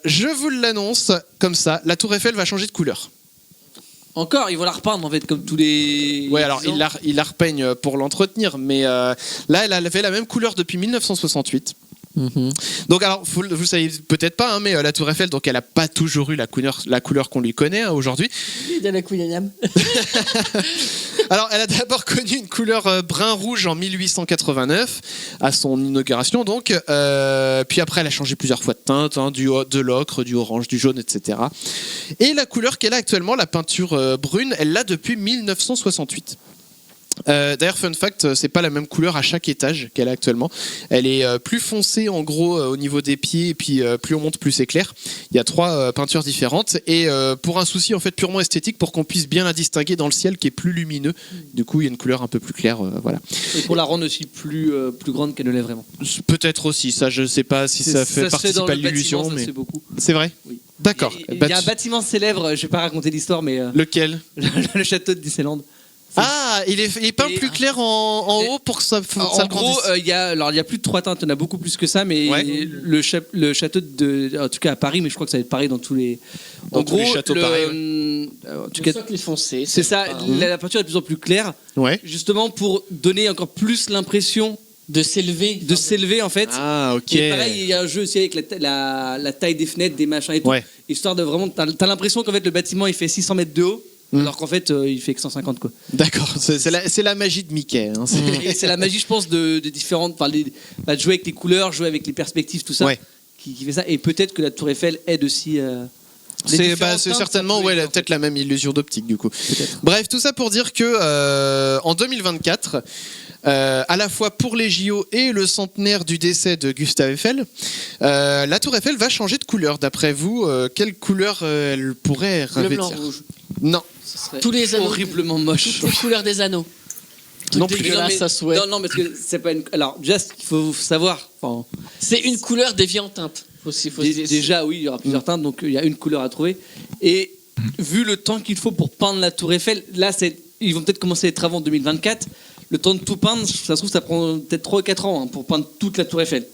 je vous l'annonce comme ça, la Tour Eiffel va changer de couleur. Encore, ils vont la repeindre en fait, comme tous les. Ouais, alors ils la repeignent pour l'entretenir, mais là, elle avait la même couleur depuis 1968. Donc alors vous le savez peut-être pas, hein, mais la Tour Eiffel, donc elle a pas toujours eu la couleur qu'on lui connaît aujourd'hui. Alors elle a d'abord connu une couleur brun rouge en 1889 à son inauguration, donc puis après elle a changé plusieurs fois de teinte, hein, de l'ocre, du orange, du jaune, etc. Et la couleur qu'elle a actuellement, la peinture brune, elle l'a depuis 1968. D'ailleurs, fun fact, c'est pas la même couleur à chaque étage qu'elle a actuellement. Elle est plus foncée en gros au niveau des pieds, et puis plus on monte, plus c'est clair. Il y a 3 peintures différentes, et pour un souci en fait purement esthétique, pour qu'on puisse bien la distinguer dans le ciel qui est plus lumineux. Du coup, il y a une couleur un peu plus claire, voilà. Et pour la rendre aussi plus grande qu'elle ne l'est vraiment. Peut-être aussi, ça je sais pas si ça fait participer à l'illusion, mais c'est vrai. Oui. D'accord. Il y a un bâtiment célèbre, je vais pas raconter l'histoire, mais lequel? Le château de Disneyland. Ah, il est peint plus clair en haut pour que ça. En gros, il y a plus de 3 teintes, il y en a beaucoup plus que ça, mais le château en tout cas à Paris, mais je crois que ça va être pareil dans tous les. Dans tous les châteaux pareils. En tout cas, socle est foncé. C'est ça. La peinture est de plus en plus claire. Ouais. Justement pour donner encore plus l'impression de s'élever en fait. Ah, ok. Et pareil, il y a un jeu aussi avec la taille des fenêtres, des machins et tout. Ouais. Histoire de vraiment, t'as l'impression qu'en fait le bâtiment il fait 600 mètres de haut. Alors qu'en fait, il fait que 150 quoi. D'accord, c'est la magie de Mickey. Hein, c'est la magie, je pense, de différentes. Enfin, de jouer avec les couleurs, jouer avec les perspectives, tout ça, qui fait ça. Et peut-être que la Tour Eiffel aide aussi. C'est certainement peut-être la même illusion d'optique du coup. Peut-être. Bref, tout ça pour dire que en 2024. À la fois pour les JO et le centenaire du décès de Gustave Eiffel, la Tour Eiffel va changer de couleur. D'après vous, quelle couleur elle pourrait revêtir? Le blanc, rouge. Non. Tous les anneaux. Horriblement moche. Toutes les couleurs des anneaux. Non plus. Dégueulasse à souhait. Non, parce que c'est pas une. Alors, déjà, ce qu'il faut savoir. C'est une couleur déviée en teinte. Déjà, oui, il y aura plusieurs teintes, donc il y a une couleur à trouver. Et vu le temps qu'il faut pour peindre la Tour Eiffel, là, ils vont peut-être commencer les travaux en 2024. Le temps de tout peindre, ça se trouve, ça prend peut-être 3 ou 4 ans pour peindre toute la Tour Eiffel.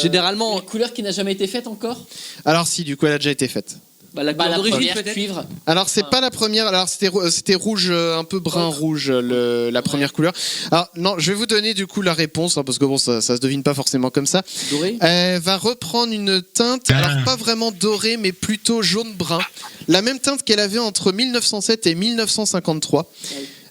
Généralement. Une couleur qui n'a jamais été faite encore? Alors, si, du coup, elle a déjà été faite. La couleur d'origine, peut-être. Cuivre. Alors c'est pas la première. Alors c'était rouge, un peu brun rouge, la première couleur. Alors non, je vais vous donner du coup la réponse, hein, parce que bon, ça se devine pas forcément comme ça. Doré. Elle va reprendre une teinte, alors pas vraiment dorée, mais plutôt jaune brun. La même teinte qu'elle avait entre 1907 et 1953.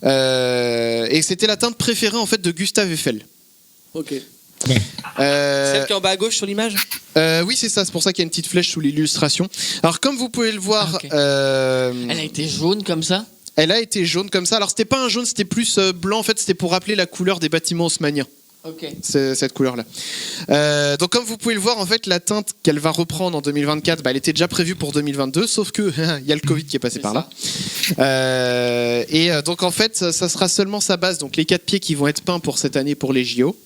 Et c'était la teinte préférée en fait de Gustave Eiffel. Ok. Celle qui est en bas à gauche sur l'image. Oui, c'est ça, c'est pour ça qu'il y a une petite flèche sous l'illustration. Alors comme vous pouvez le voir, Elle a été jaune comme ça. Elle a été jaune comme ça. Alors c'était pas un jaune, c'était plus blanc en fait, c'était pour rappeler la couleur des bâtiments haussmanniens. Ok. C'est cette couleur-là. Donc comme vous pouvez le voir, en fait, la teinte qu'elle va reprendre en 2024, elle était déjà prévue pour 2022, sauf que il y a le Covid qui est passé par là. Donc en fait, ça sera seulement sa base, donc les 4 pieds qui vont être peints pour cette année pour les JO.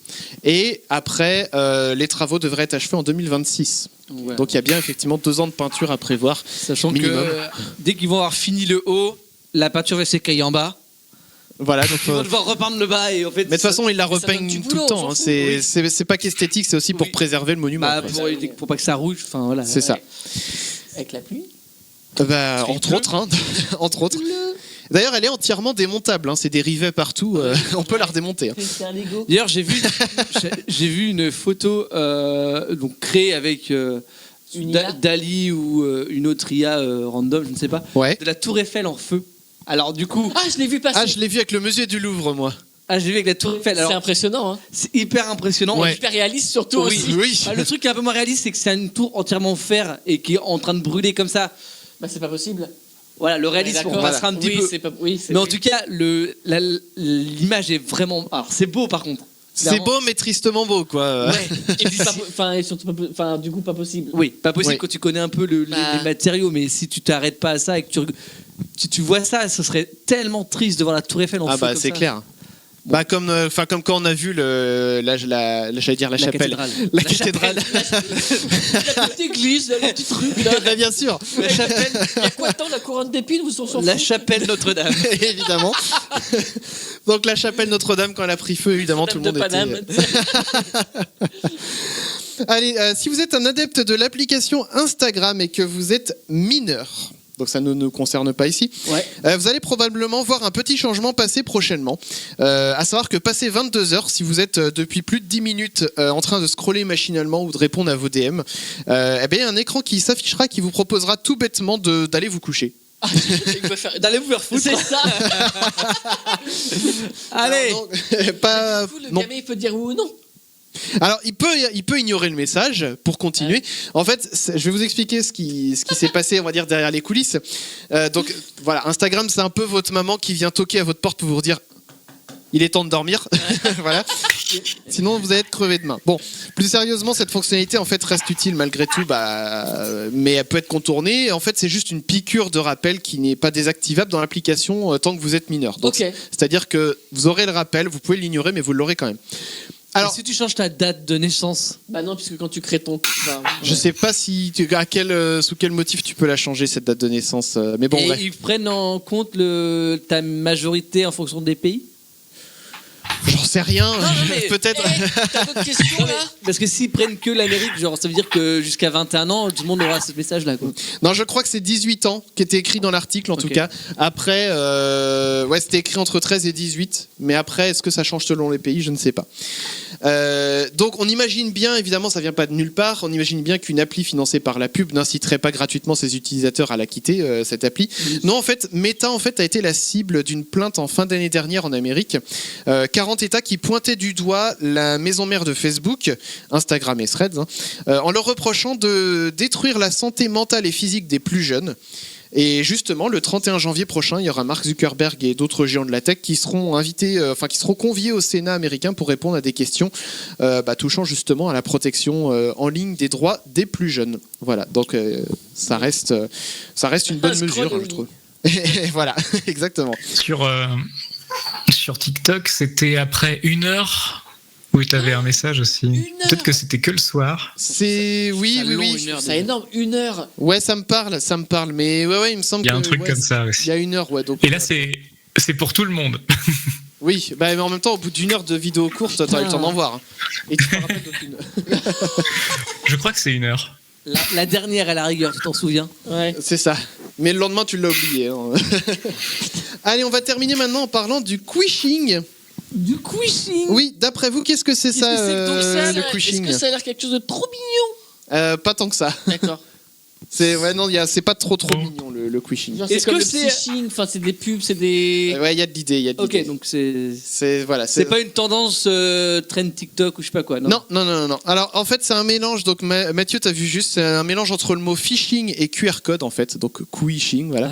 Et après, les travaux devraient être achevés en 2026. Ouais. Donc il y a bien effectivement 2 ans de peinture à prévoir. Sachant minimum. Que dès qu'ils vont avoir fini le haut, la peinture va s'écailler en bas. Voilà, donc ils vont devoir repeindre le bas et en fait. Mais de toute façon, ils la repeignent tout le temps. Hein. C'est pas qu'esthétique, c'est aussi pour préserver le monument. Pour pas que ça rouge. Enfin voilà. C'est ça. Avec la pluie. Entre autres, hein. Entre autres. D'ailleurs, elle est entièrement démontable. Hein. C'est des rivets partout. On peut la redémonter. Hein. D'ailleurs, j'ai vu une photo donc créée avec Dali ou une autre IA random, je ne sais pas, de la Tour Eiffel en feu. Alors du coup... Ah, je l'ai vu passer. Ah, je l'ai vu avec le musée du Louvre, moi. Ah, j'ai vu avec la Tour Eiffel. C'est impressionnant, hein. C'est hyper impressionnant. Ouais. Hyper réaliste surtout aussi. Oui. Le truc qui est un peu moins réaliste, c'est que c'est une tour entièrement en fer et qui est en train de brûler comme ça. C'est pas possible. Voilà, le réalisme, on passera un petit peu. Mais en tout cas, l'image est vraiment... Alors, c'est beau par contre. C'est beau, mais tristement beau, quoi. Ouais. Et surtout, du coup, pas possible. Oui, pas possible quand tu connais un peu les matériaux, mais si tu t'arrêtes pas à ça et que si tu vois ça, ce serait tellement triste de voir la Tour Eiffel en feu comme c'est ça. clair. Bon. Comme quand on a vu j'allais dire la chapelle. La cathédrale. La petite église, la petite rue. Là, bien sûr. La chapelle. Il y a quoi tant la couronne d'épines ou son La chapelle Notre-Dame. Évidemment. Donc la chapelle Notre-Dame, quand elle a pris feu, évidemment, tout le monde était... Allez, si vous êtes un adepte de l'application Instagram et que vous êtes mineur, donc ça ne nous concerne pas ici, vous allez probablement voir un petit changement passer prochainement. À savoir que passé 22h, si vous êtes depuis plus de 10 minutes en train de scroller machinalement ou de répondre à vos DM, il y a un écran qui s'affichera qui vous proposera tout bêtement d'aller vous coucher. D'aller vous faire foutre. C'est ça. Allez. Alors, donc, pas, Du coup, le non. gamin il peut dire oui ou non. Alors, il peut ignorer le message pour continuer. En fait, je vais vous expliquer ce qui s'est passé, on va dire, derrière les coulisses. Donc, voilà, Instagram, c'est un peu votre maman qui vient toquer à votre porte pour vous dire il est temps de dormir. Voilà. Sinon, vous allez être crevé demain. Bon, plus sérieusement, cette fonctionnalité, en fait, reste utile malgré tout, mais elle peut être contournée. En fait, c'est juste une piqûre de rappel qui n'est pas désactivable dans l'application tant que vous êtes mineur. Donc, c'est-à-dire que vous aurez le rappel, vous pouvez l'ignorer, mais vous l'aurez quand même. Alors, si tu changes ta date de naissance, Bah non, puisque quand tu crées ton. Je sais pas sous quel motif tu peux la changer cette date de naissance, mais bon. et Bref. ils prennent en compte ta majorité en fonction des pays. J'en sais rien. mais- Peut-être. T'as d'autres questions là? Parce que s'ils prennent que l'Amérique, genre ça veut dire que jusqu'à 21 ans, tout le monde aura ce message-là. Quoi. Non, je crois que c'est 18 ans qui était écrit dans l'article en tout cas. Après, c'était écrit entre 13 et 18, mais après, est-ce que ça change selon les pays? Je ne sais pas. Donc, on imagine bien, évidemment, ça vient pas de nulle part. On imagine bien qu'une appli financée par la pub n'inciterait pas gratuitement ses utilisateurs à la quitter cette appli. Non, en fait, Meta a été la cible d'une plainte en fin d'année dernière en Amérique. 40 États qui pointaient du doigt la maison mère de Facebook, Instagram et Threads, en leur reprochant de détruire la santé mentale et physique des plus jeunes. Et justement, le 31 janvier prochain, il y aura Mark Zuckerberg et d'autres géants de la tech qui seront conviés au Sénat américain pour répondre à des questions touchant justement à la protection en ligne des droits des plus jeunes. Voilà, donc ça reste une bonne mesure, je trouve. Et voilà, exactement. Sur TikTok, c'était après 1 heure où tu avais un message aussi. Peut-être que c'était que le soir. C'est oui. C'est énorme, 1 heure. Ouais, ça me parle, mais ouais, il me semble Il y a un que, truc comme ça aussi. Il y a 1 heure, ouais. Donc, Et là, c'est pour tout le monde. oui, mais en même temps, au bout d'1 heure de vidéo courte, t'as eu le temps d'en voir. Hein. Et tu te rappelles d'aucune. Je crois que c'est 1 heure. La dernière à la rigueur, tu t'en souviens? Ouais. C'est ça. Mais le lendemain, tu l'as oublié. Hein. Allez, on va terminer maintenant en parlant du quishing. Du quishing. Oui, d'après vous, qu'est-ce que c'est Qu'est-ce ça, que c'est que donc ça, le là quishing? Est-ce que ça a l'air quelque chose de trop mignon? Pas tant que ça. D'accord. C'est pas trop mignon le quishing. Genre, c'est Est-ce comme que le c'est- phishing, enfin c'est des pubs, c'est des. Ouais, il y a de l'idée, Ok, donc C'est pas une tendance trend TikTok ou je sais pas quoi. Non. Alors en fait c'est un mélange, donc Mathieu t'as vu juste, c'est un mélange entre le mot phishing et QR code en fait, donc quishing, voilà.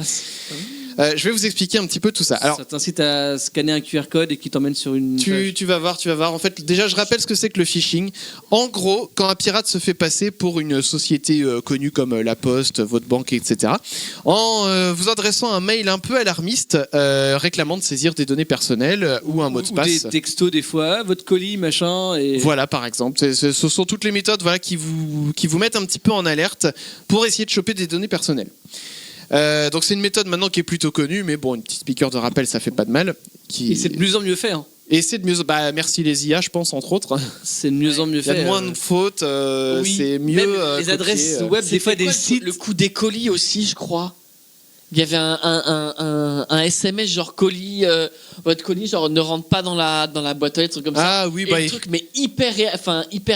Je vais vous expliquer un petit peu tout ça. Alors Ça t'incite à scanner un QR code et qui t'emmène sur une page. tu vas voir. En fait, déjà, je rappelle ce que c'est que le phishing. En gros, quand un pirate se fait passer pour une société connue comme La Poste, votre banque, etc., en vous adressant un mail un peu alarmiste réclamant de saisir des données personnelles ou un mot de Ou passe. des textos des fois, votre colis, machin. Et... Voilà, par exemple. Ce sont toutes les méthodes qui vous mettent un petit peu en alerte pour essayer de choper des données personnelles. Donc c'est une méthode maintenant qui est plutôt connue, mais bon, une petite piqûre de rappel, ça fait pas de mal. Et c'est de mieux en mieux fait. Hein. Et c'est de mieux. Merci les IA, je pense, entre autres. C'est de mieux en mieux Il y a fait. moins de fautes, Oui. c'est mieux. Même les copié, adresses web, des fois des sites. Le coup des colis aussi, je crois. Il y avait un SMS genre colis, votre colis genre ne rentre pas dans la boîte aux lettres, truc comme ça. Ah oui, Et le truc mais hyper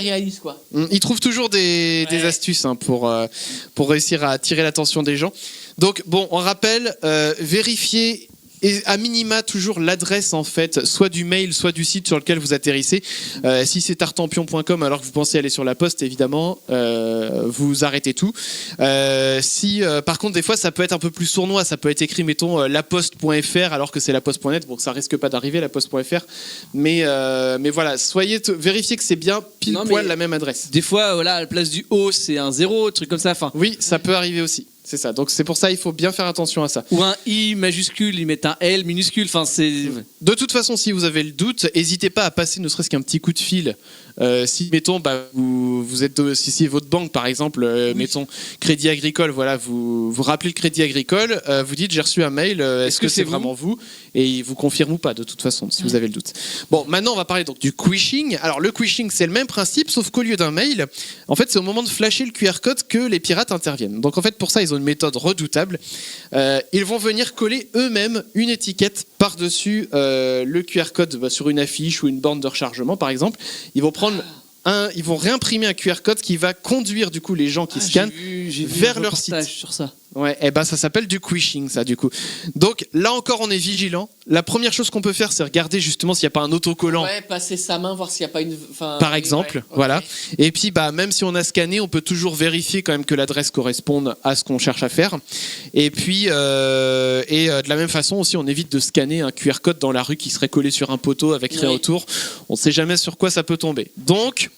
réaliste quoi. Ils trouvent toujours des astuces pour réussir à attirer l'attention des gens. Donc bon, on rappelle, vérifiez et à minima toujours l'adresse en fait, soit du mail, soit du site sur lequel vous atterrissez. Si c'est tartampion.com alors que vous pensez aller sur la poste, évidemment, vous arrêtez tout. Par contre des fois ça peut être un peu plus sournois, ça peut être écrit mettons laposte.fr alors que c'est laposte.net, bon ça risque pas d'arriver laposte.fr, mais voilà, vérifiez que c'est bien pile poil la même adresse. Des fois, voilà, à la place du O, c'est un 0, truc comme ça. Enfin, Oui, ça peut arriver aussi. C'est ça. Donc c'est pour ça il faut bien faire attention à ça. Ou un I majuscule, ils mettent un L minuscule. Enfin, c'est. De toute façon, si vous avez le doute, n'hésitez pas à passer ne serait-ce qu'un petit coup de fil. Si, mettons, vous êtes, si votre banque, par exemple, mettons Crédit Agricole, voilà, vous rappelez le Crédit Agricole, vous dites j'ai reçu un mail, est-ce que c'est vraiment vous? Et il vous confirme ou pas, de toute façon, si vous avez le doute. Bon, maintenant, on va parler donc du quishing. Alors, le quishing, c'est le même principe, sauf qu'au lieu d'un mail, en fait, c'est au moment de flasher le QR code que les pirates interviennent. Donc, en fait, pour ça, ils ont une méthode redoutable. Ils vont venir coller eux-mêmes une étiquette par-dessus le QR code sur une affiche ou une borne de rechargement, par exemple. Ils vont prendre ils vont réimprimer un QR code qui va conduire du coup les gens qui scannent vers leur site. Sur ça. Ouais, et ben ça s'appelle du quishing, ça du coup. Donc là encore, on est vigilant. La première chose qu'on peut faire, c'est regarder justement s'il n'y a pas un autocollant. Ouais, passer sa main, voir s'il n'y a pas une. Par exemple, ouais, okay. Voilà. Et puis, même si on a scanné, on peut toujours vérifier quand même que l'adresse corresponde à ce qu'on cherche à faire. Et puis, de la même façon aussi, on évite de scanner un QR code dans la rue qui serait collé sur un poteau avec rien autour. On ne ssait jamais sur quoi ça peut tomber. Donc,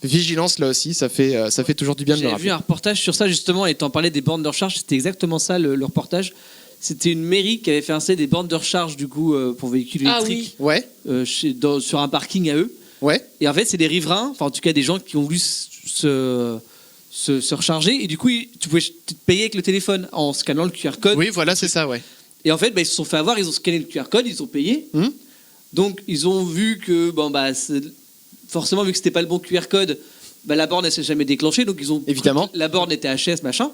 vigilance là aussi, ça fait toujours du bien de le rappeler. J'ai vu un reportage sur ça justement, et t'en parlais des bornes de recharge, c'était exactement ça le reportage. C'était une mairie qui avait fait installer des bornes de recharge du coup pour véhicules électriques sur un parking à eux. Ouais. Et en fait, c'est des riverains, enfin en tout cas des gens qui ont voulu se recharger, et du coup tu pouvais te payer avec le téléphone en scannant le QR code. Oui, voilà, c'est ça, ouais. Et en fait, ils se sont fait avoir, ils ont scanné le QR code, ils ont payé. Donc ils ont vu que forcément, vu que c'était pas le bon QR code, la borne elle s'est jamais déclenchée, donc ils ont évidemment la borne était HS machin.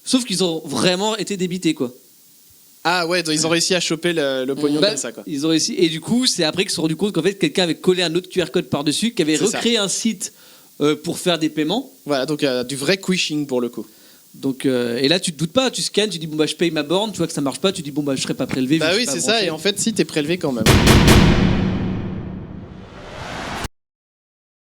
Sauf qu'ils ont vraiment été débités quoi. Ah ouais, donc ils ont réussi à choper le pognon comme ça quoi. Ils ont réussi, et du coup c'est après qu'ils se sont rendus compte qu'en fait quelqu'un avait collé un autre QR code par dessus, qui avait recréé un site pour faire des paiements. Voilà, donc du vrai quishing pour le coup. Donc et là tu te doutes pas, tu scannes, tu dis je paye ma borne, tu vois que ça marche pas, tu dis je serai pas prélevé. Oui, c'est ça, et en fait si t'es prélevé quand même.